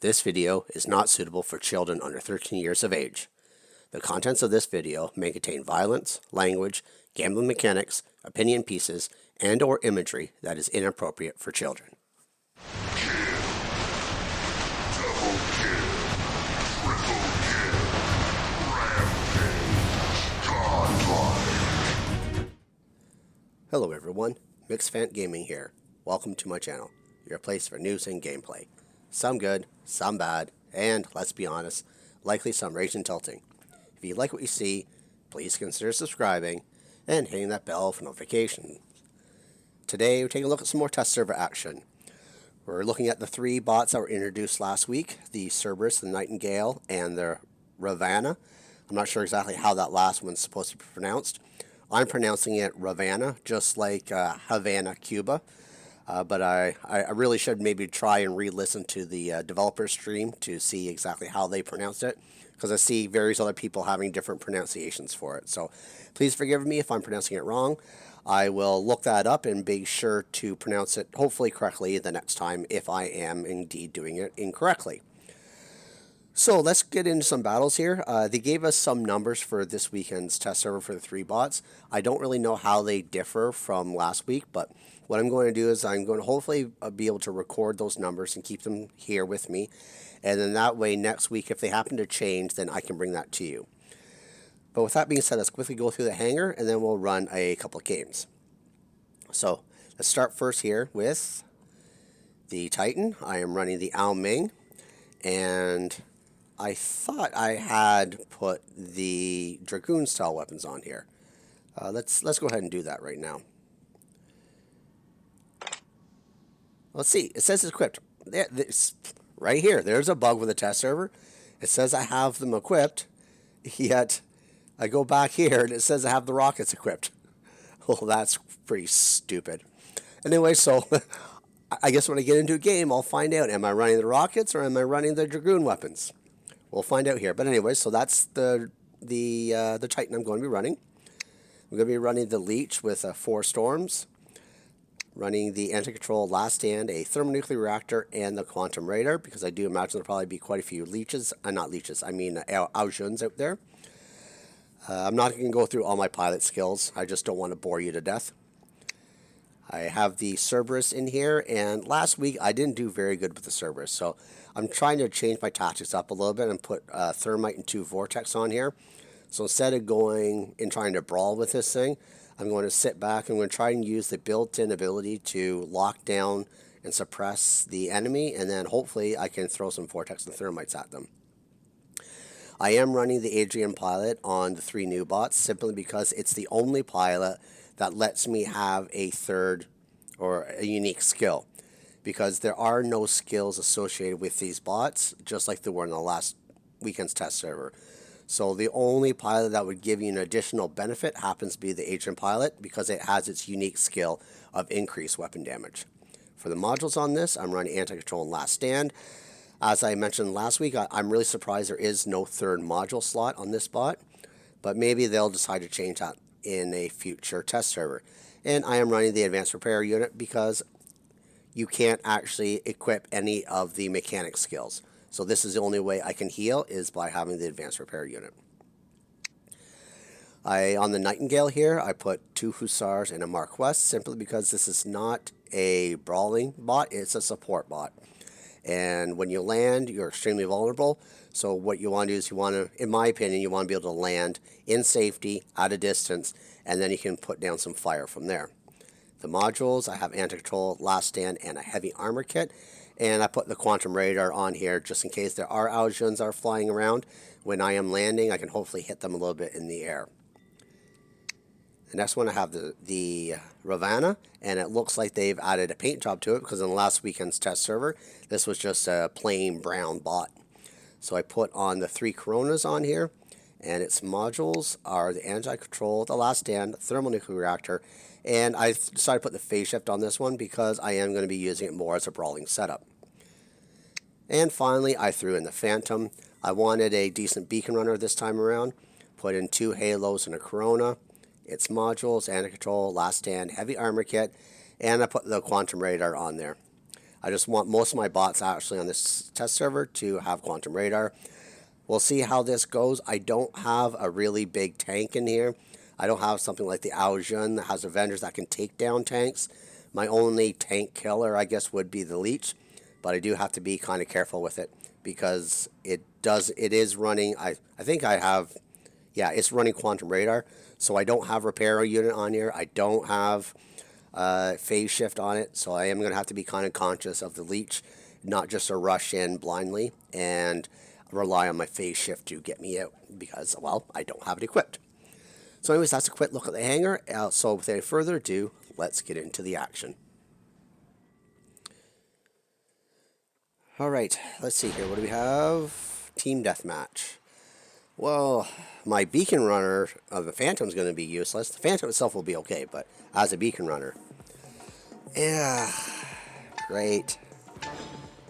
This video is not suitable for children under 13 years of age. The contents of this video may contain violence, language, gambling mechanics, opinion pieces, and or imagery that is inappropriate for children. Hello everyone, Mixfant Gaming here. Welcome to my channel, your place for news and gameplay. Some good, some bad, and, let's be honest, likely some raging tilting. If you like what you see, please consider subscribing and hitting that bell for notifications. Today we're taking a look at some more test server action. We're looking at the three bots that were introduced last week, the Cerberus, the Nightingale, and the Ravana. I'm not sure exactly how that last one's supposed to be pronounced. I'm pronouncing it Ravana, just like Havana, Cuba. But I really should maybe try and re-listen to the developer stream to see exactly how they pronounced it, because I see various other people having different pronunciations for it. So please forgive me if I'm pronouncing it wrong. I will look that up and be sure to pronounce it hopefully correctly the next time if I am indeed doing it incorrectly. So let's get into some battles here. They gave us some numbers for this weekend's test server for the three bots. I don't really know how they differ from last week, but what I'm going to do is I'm going to hopefully be able to record those numbers and keep them here with me. And then that way next week, if they happen to change, then I can bring that to you. But with that being said, let's quickly go through the hangar and then we'll run a couple of games. So let's start first here with the Titan. I am running the Ao Ming, and I thought I had put the Dragoon style weapons on here. Let's go ahead and do that right now. Let's see. It says it's equipped. Right here. There's a bug with the test server. It says I have them equipped, yet I go back here and it says I have the rockets equipped. Well, that's pretty stupid. Anyway, so I guess when I get into a game, I'll find out. Am I running the rockets or am I running the Dragoon weapons? We'll find out here. But anyway, so that's the Titan I'm going to be running. I'm going to be running the Leech with 4 Storms, running the Anti-Control Last Stand, a Thermonuclear Reactor, and the Quantum Radar, because I do imagine there'll probably be quite a few leeches, not leeches, I mean Aujuns out there. I'm not going to go through all my pilot skills. I just don't want to bore you to death. I have the Cerberus in here, and last week I didn't do very good with the Cerberus, so I'm trying to change my tactics up a little bit and put Thermite and 2 Vortex on here. So instead of going and trying to brawl with this thing, I'm going to sit back and I'm going to try and use the built-in ability to lock down and suppress the enemy, and then hopefully I can throw some Vortex and Thermites at them. I am running the Adrian pilot on the 3 new bots simply because it's the only pilot that lets me have a third or a unique skill, because there are no skills associated with these bots, just like there were in the last weekend's test server. So the only pilot that would give you an additional benefit happens to be the Agent pilot, because it has its unique skill of increased weapon damage. For the modules on this, I'm running Anti-Control and Last Stand. As I mentioned last week, I'm really surprised there is no third module slot on this bot, but maybe they'll decide to change that in a future test server. And I am running the Advanced Repair Unit because you can't actually equip any of the mechanic skills. So this is the only way I can heal, is by having the Advanced Repair Unit. On the Nightingale here, I put 2 Hussars and a Marquess, simply because this is not a brawling bot, it's a support bot. And when you land, you're extremely vulnerable. So what you want to do is in my opinion, you want to be able to land in safety, at a distance, and then you can put down some fire from there. The modules, I have Anti-Control, Last Stand, and a Heavy Armor Kit. And I put the Quantum Radar on here just in case there are Aujuns that are flying around. When I am landing, I can hopefully hit them a little bit in the air. The next one, I have the Ravana, and it looks like they've added a paint job to it, because in the last weekend's test server, this was just a plain brown bot. So I put on the 3 Coronas on here, and its modules are the Anti-Control, the Last Stand, Thermonuclear Reactor, and I decided to put the phase shift on this one because I am going to be using it more as a brawling setup. And finally, I threw in the Phantom. I wanted a decent beacon runner this time around. Put in 2 Halos and a Corona. Its modules, Anti-Control, Last Stand, Heavy Armor Kit, and I put the Quantum Radar on there. I just want most of my bots actually on this test server to have Quantum Radar. We'll see how this goes. I don't have a really big tank in here. I don't have something like the Aojun that has Avengers that can take down tanks. My only tank killer, I guess, would be the Leech. But I do have to be kind of careful with it because it is running, I think I have, yeah, it's running Quantum Radar. So I don't have Repair Unit on here. I don't have Phase Shift on it. So I am going to have to be kind of conscious of the Leech, not just to rush in blindly and rely on my Phase Shift to get me out because, well, I don't have it equipped. So anyways, that's a quick look at the hangar. So without any further ado, let's get into the action. Alright, let's see here. What do we have? Team Deathmatch. Well, my beacon runner of the Phantom is going to be useless. The Phantom itself will be okay, but as a beacon runner. Yeah, great.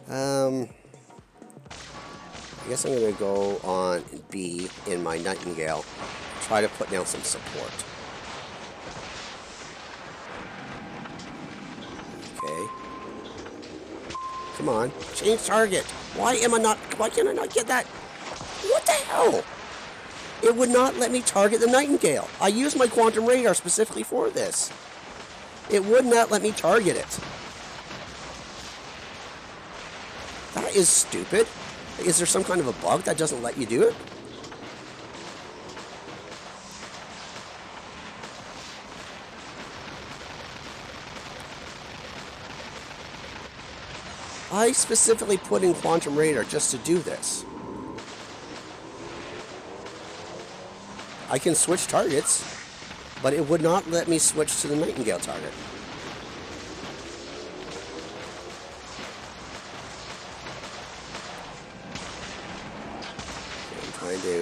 I guess I'm going to go on B in my Nightingale. Try to put down some support. Okay. Come on, change target. Why can't I not get that? What the hell? It would not let me target the Nightingale. I used my Quantum Radar specifically for this. It would not let me target it. That is stupid. Is there some kind of a bug that doesn't let you do it? I specifically put in Quantum Radar just to do this. I can switch targets, but it would not let me switch to the Nightingale target. I'm trying to...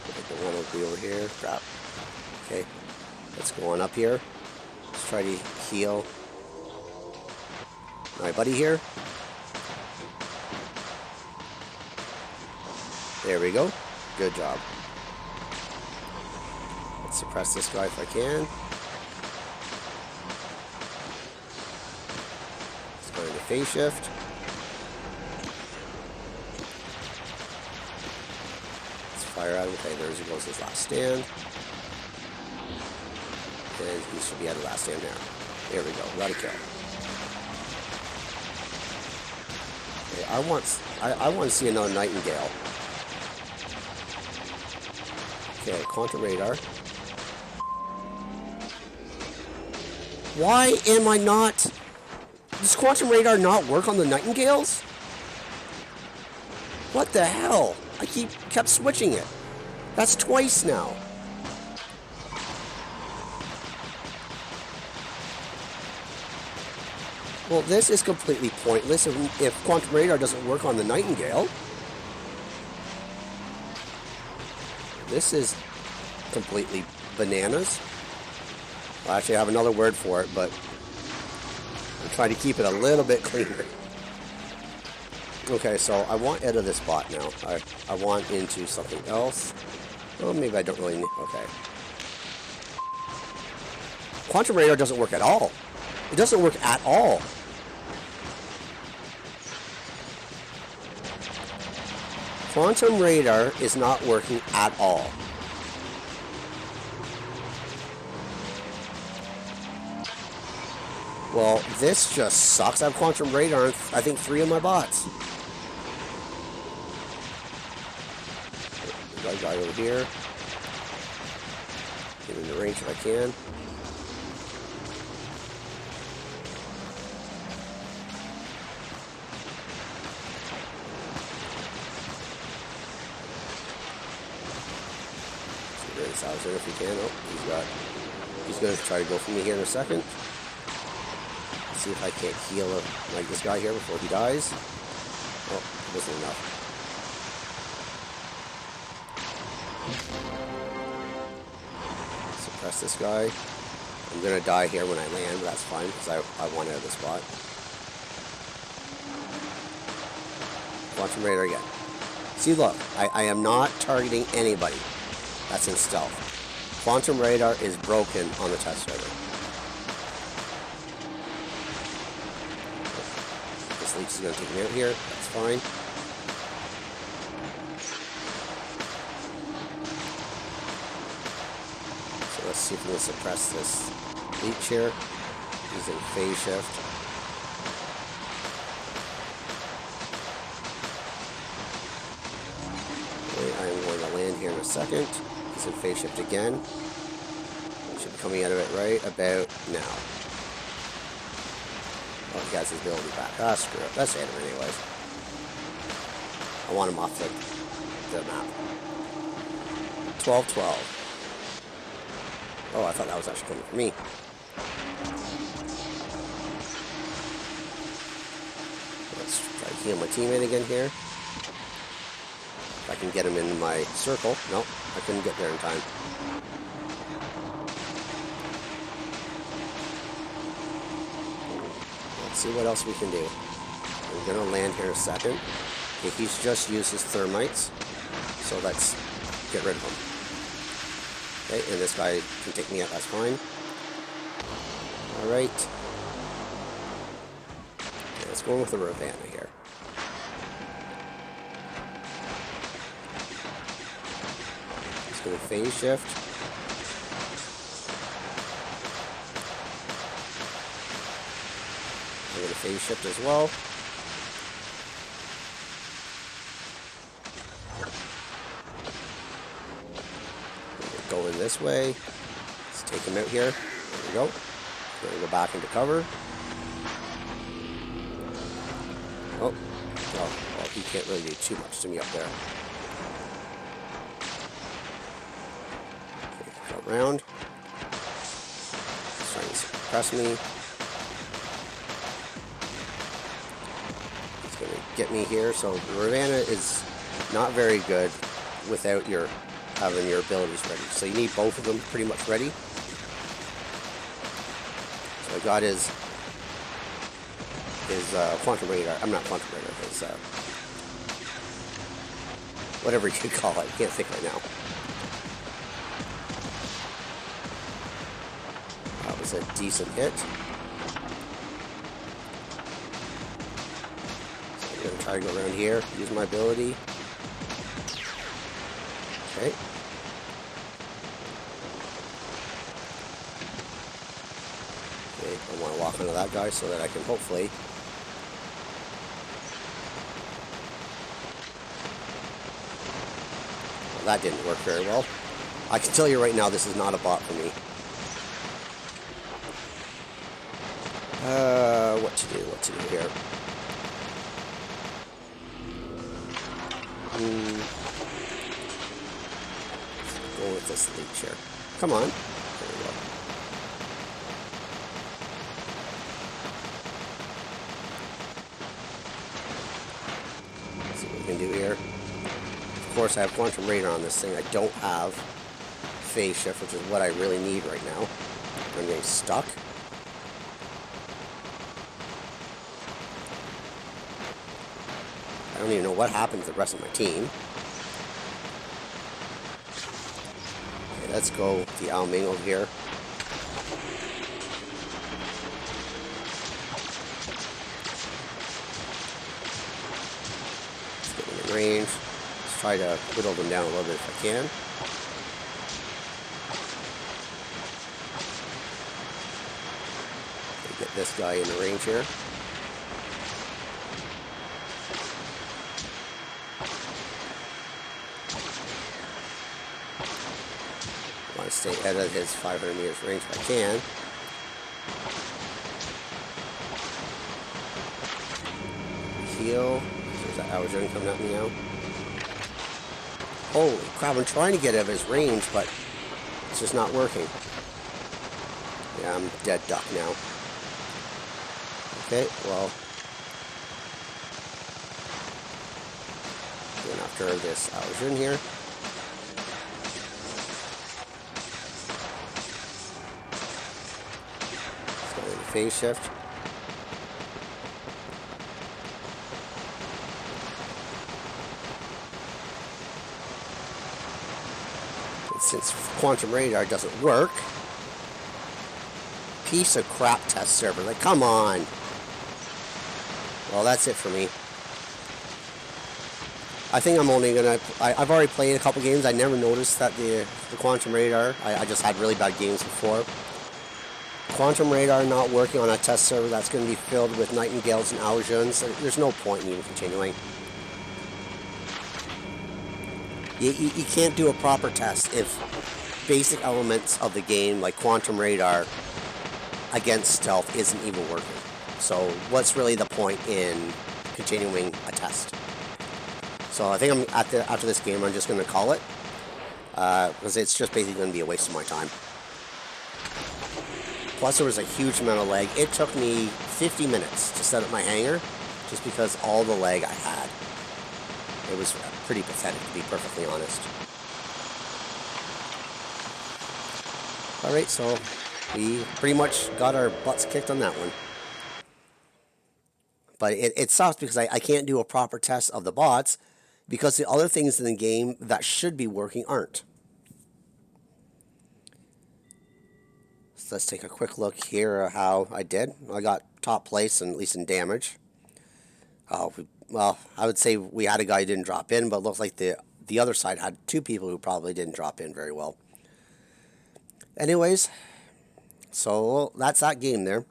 I think the one will be over here. Crap. Okay. Let's go on up here. Let's try to heal my buddy here. There we go. Good job. Let's suppress this guy if I can. Let's go into Phase Shift. Let's fire at him. Okay, there he goes, his last stand. And he should be at the last stand now. There we go. Got a kill. Okay, I want to see another Nightingale. Okay, Quantum Radar. Why am I not... Does Quantum Radar not work on the Nightingales? What the hell? I kept switching it. That's twice now. Well, this is completely pointless if Quantum Radar doesn't work on the Nightingale. This is completely bananas. Well, actually, I have another word for it, but I'm trying to keep it a little bit cleaner. Okay, so I want out of this bot now. I want into something else. Oh, maybe I don't really need... Okay. Quantum Radar doesn't work at all. It doesn't work at all. Quantum Radar is not working at all. Well, this just sucks. I have Quantum Radar on, I think, 3 of my bots. Got a guy over here. Get in the range if I can. Salazar if he can. Oh, he's going to try to go for me here in a second. Let's see if I can't heal like this guy here before he dies. Oh, it wasn't enough. Suppress this guy. I'm going to die here when I land, but that's fine because I want out of this spot. Quantum Radar again. See, look, I am not targeting anybody. That's in stealth. Quantum radar is broken on the test server. This leech is going to take me out here. That's fine. So let's see if we can suppress this leech here using phase shift. Okay, I am going to land here in a second. Using phase shift again. Should be coming out of it right about now. Oh, he has his ability back. Ah, screw it. Let's hit him anyways. I want him off the map. 12-12. Oh, I thought that was actually coming for me. Let's try to heal my teammate again here. If I can get him in my circle. Nope, I couldn't get there in time. Let's see what else we can do. I'm going to land here in a second. Okay, he's just used his thermites. So let's get rid of him. Okay, and this guy can take me out, that's fine. Alright. Okay, let's go in with the Ravana here. Just going to phase shift. I'm going to phase shift as well. Going this way. Let's take him out here. There we go. We're going to go back into cover. Oh. Well, he can't really do too much to me up there. Okay, go around. He's trying to suppress me. He's going to get me here. So Ravana is not very good without your having your abilities ready. So you need both of them pretty much ready. So I got his quantum radar. I'm not quantum radar. His whatever you could call it. I can't think right now. That was a decent hit. So I'm going to try to go around here. Use my ability. Okay. I want to walk into that guy so that I can hopefully... Well, that didn't work very well. I can tell you right now this is not a bot for me. What to do here? Go with this leech here. Come on. There we go. Can do here. Of course, I have quantum radar on this thing. I don't have phase shift, which is what I really need right now. I'm getting stuck. I don't even know what happened to the rest of my team. Okay, let's go the Al Mingo here. Range. Let's try to whittle them down a little bit if I can. Get this guy in the range here. I want to stay out of his 500 meters range if I can. Heal. There's that Algernon coming at me now. Holy crap, I'm trying to get out of his range, but it's just not working. Yeah, I'm dead duck now. Okay, well. Going after this Algernon here. Let's go into phase shift. Since quantum radar doesn't work. Piece of crap test server. Like, come on. Well, that's it for me. I think I'm only going to... I've already played a couple games. I never noticed that the quantum radar... I just had really bad games before. Quantum radar not working on a test server that's going to be filled with Nightingales and Aljuns. There's no point in even continuing. You can't do a proper test if basic elements of the game, like quantum radar, against stealth isn't even working. So what's really the point in continuing a test? So I think after this game, I'm just going to call it. Because it's just basically going to be a waste of my time. Plus, there was a huge amount of lag. It took me 50 minutes to set up my hangar, just because all the lag I had. It was pretty pathetic, to be perfectly honest. Alright, so we pretty much got our butts kicked on that one. But it sucks because I can't do a proper test of the bots, because the other things in the game that should be working aren't. Let's take a quick look here at how I did. I got top place, and at least in damage. Well, I would say we had a guy who didn't drop in, but it looks like the other side had two people who probably didn't drop in very well. Anyways, so that's that game there.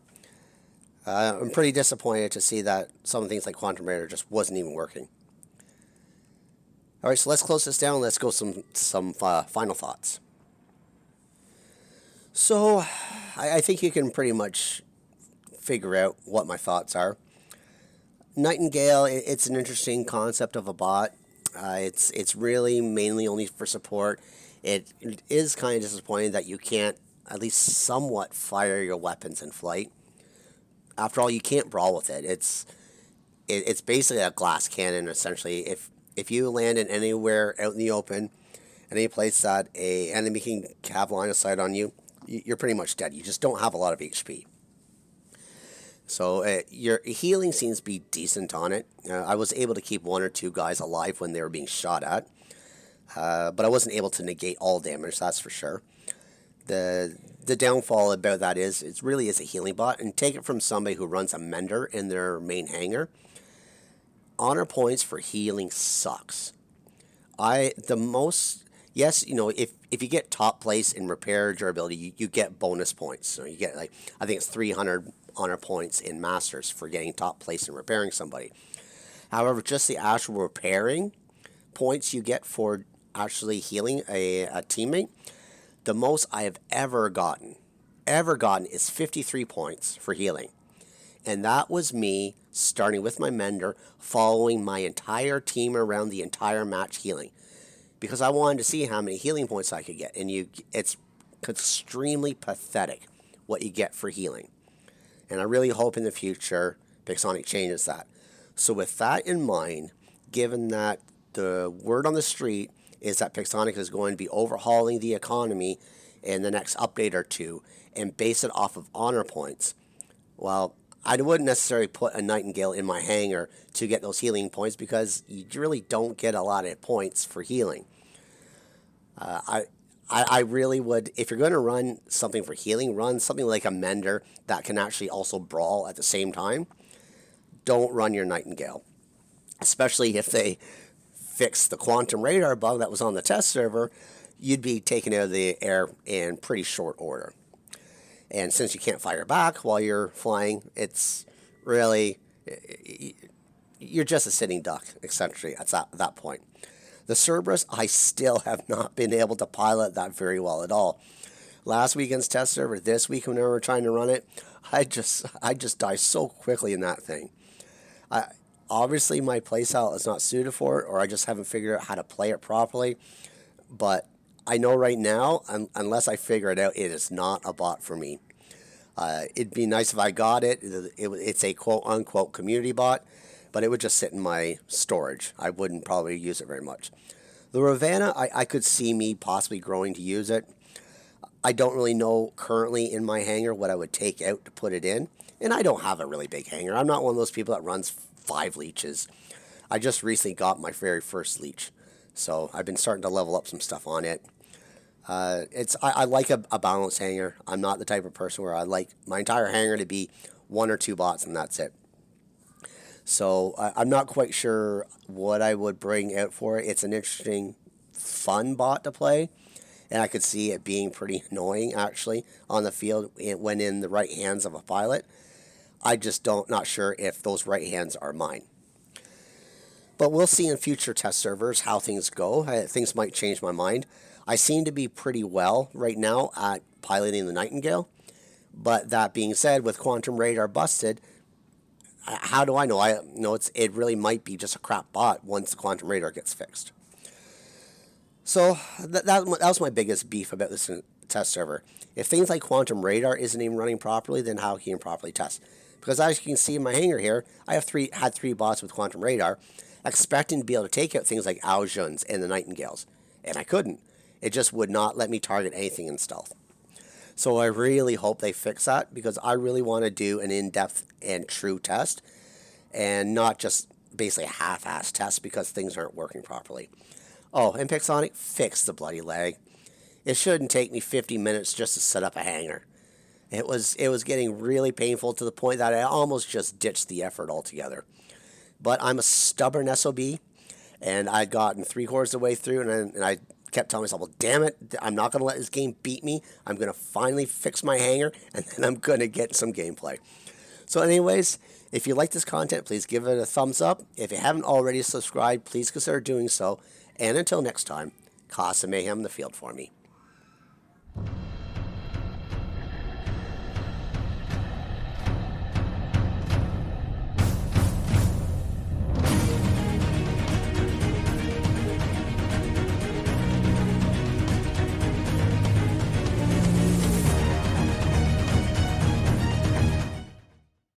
I'm pretty disappointed to see that some things like Quantum Radar just wasn't even working. Alright, so let's close this down. Let's go some final thoughts. So, I think you can pretty much figure out what my thoughts are. Nightingale, it's an interesting concept of a bot. It's really mainly only for support. It is kind of disappointing that you can't at least somewhat fire your weapons in flight. After all, you can't brawl with it. It's basically a glass cannon, essentially. If you land in anywhere out in the open, any place that an enemy can have line of sight on you, you're pretty much dead. You just don't have a lot of HP. So your healing seems to be decent on it. I was able to keep one or two guys alive when they were being shot at. But I wasn't able to negate all damage, that's for sure. The downfall about that is it really is a healing bot. And take it from somebody who runs a mender in their main hangar. Honor points for healing sucks. Yes, you know, if you get top place in repair durability, you get bonus points. So you get, like, I think it's 300 honor points in Masters for getting top place and repairing somebody. However, just the actual repairing points you get for actually healing a teammate, the most I have ever gotten is 53 points for healing. And that was me starting with my mender, following my entire team around the entire match healing. Because I wanted to see how many healing points I could get. And it's extremely pathetic what you get for healing. And I really hope in the future Pixonic changes that. So with that in mind, given that the word on the street is that Pixonic is going to be overhauling the economy in the next update or two and base it off of honor points, well, I wouldn't necessarily put a Nightingale in my hangar to get those healing points because you really don't get a lot of points for healing. I really would, if you're going to run something for healing, run something like a mender that can actually also brawl at the same time. Don't run your Nightingale. Especially if they fix the quantum radar bug that was on the test server, you'd be taken out of the air in pretty short order. And since you can't fire back while you're flying, it's really, you're just a sitting duck, essentially, at that point. The Cerberus, I still have not been able to pilot that very well at all. Last weekend's test server, this week when we were trying to run it, I just die so quickly in that thing. Obviously, my playstyle is not suited for it, or I just haven't figured out how to play it properly. But I know right now, unless I figure it out, it is not a bot for me. It'd be nice if I got it. It's a quote-unquote community bot, but it would just sit in my storage. I wouldn't probably use it very much. The Ravana, I could see me possibly growing to use it. I don't really know currently in my hangar what I would take out to put it in. And I don't have a really big hangar. I'm not one of those people that runs 5 leeches. I just recently got my very first leech. So I've been starting to level up some stuff on it. I like a balanced hanger. I'm not the type of person where I like my entire hanger to be one or two bots and that's it. So I'm not quite sure what I would bring out for it. It's an interesting, fun bot to play, and I could see it being pretty annoying actually on the field when in the right hands of a pilot. I just not sure if those right hands are mine. But we'll see in future test servers how things go. Things might change my mind. I seem to be pretty well right now at piloting the Nightingale. But that being said, with Quantum Radar busted, how do I know? I know it really might be just a crap bot once the Quantum Radar gets fixed. So that was my biggest beef about this test server. If things like Quantum Radar isn't even running properly, then how can you properly test? Because as you can see in my hanger here, I had three bots with Quantum Radar, expecting to be able to take out things like Aujuns and the Nightingales, and I couldn't. It just would not let me target anything in stealth. So I really hope they fix that, because I really want to do an in-depth and true test, and not just basically a half-assed test because things aren't working properly. Oh, and Pixonic, fix the bloody lag. It shouldn't take me 50 minutes just to set up a hanger. It was getting really painful to the point that I almost just ditched the effort altogether. But I'm a stubborn SOB, and I'd gotten 3/4 of the way through, and I kept telling myself, well, damn it, I'm not going to let this game beat me. I'm going to finally fix my hanger, and then I'm going to get some gameplay. So anyways, if you like this content, please give it a thumbs up. If you haven't already subscribed, please consider doing so. And until next time, cause some mayhem in the field for me.